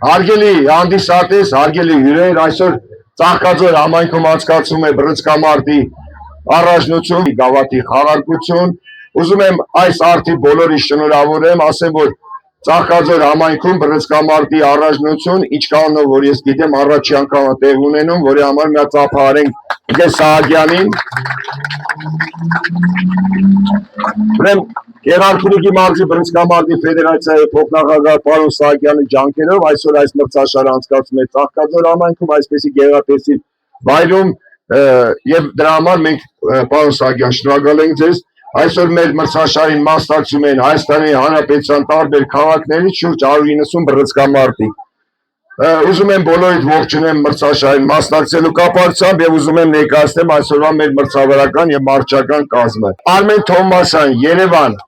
Հարգելի հանդիսատես, հարգելի հյուրեր, այսօր Ծաղկաձոր համայնքում անցկացվում է բռնցքամարտի առաջնություն, գավաթի խաղարկություն։ Ուզում եմ այս արդի բոլորի շնորհավորեմ, ասեմ, որ Ծաղկաձոր համայնքում բռնցքամարտի առաջնություն, ինչ կանոնով, որ ես գիտեմ, առաջի անգամ է տեղ ունենում, որի համար մի հատ ծափահարենք Գես Սահակյանին։ Ուրեմն Գեղարքունիքի մարզի բռնցքամարտի ֆեդերացիայի փոխնախագահ պարոն Սահակյանի ջանքերով այսօր այս մրցաշարը անցկացվում է Ծաղկաձոր համայնքում, այսպեսի գեղատեսիլ վայրում, եւ դրա համար մենք պարոն Սահակյան շնորհակալ ենք ձեզ։ Այսօր մեր մրցաշարին մասնակցում են Հայաստանի Հանրապետության տարբեր քաղաքներից շուրջ 190 բռնցքամարտիկ։ Ուզում եմ բոլորիդ ողջունեմ մրցաշարին մասնակցելու կապակցությամբ եւ ուզում եմ ներկայացնեմ այսօրվա մեր մրցավարական եւ մարզչական կազմը։ Արմեն Թոմասյան, Երևան։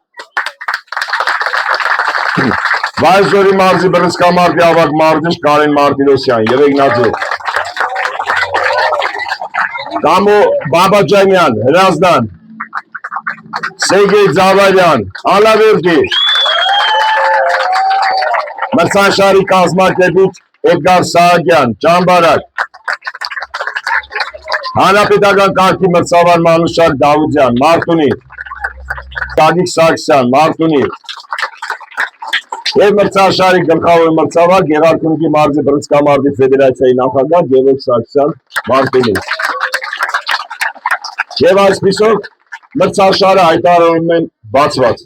Վայոց մարզի բռնցքամարտի ավագ մարզիչ Կարեն Մարտիրոսյան, Եղեգնաձոր։ Կամո Բաբաջանյան, Հրազդան։ Սերգեյ Զավարյան, Ալավերդի։ Մրցաշարի կազմակերպիչ Էդգար Սահակյան, Ճամբարակ։ Հանրապետական կարգի մրցավար Մանուշակ Դավության, Մարտունի։ Տագիկ Սարգսյան, Մարտունի։ Եվ մրցաշարի գլխավոր մրցավար Գեղարքունիքի մարզի բռնցքամարտի ֆեդերացիայի նախագահ Գևորգ Սարգսյան, Մարտունի։ Եվ այսպիսով մրցաշարը հայտարարում են բացված։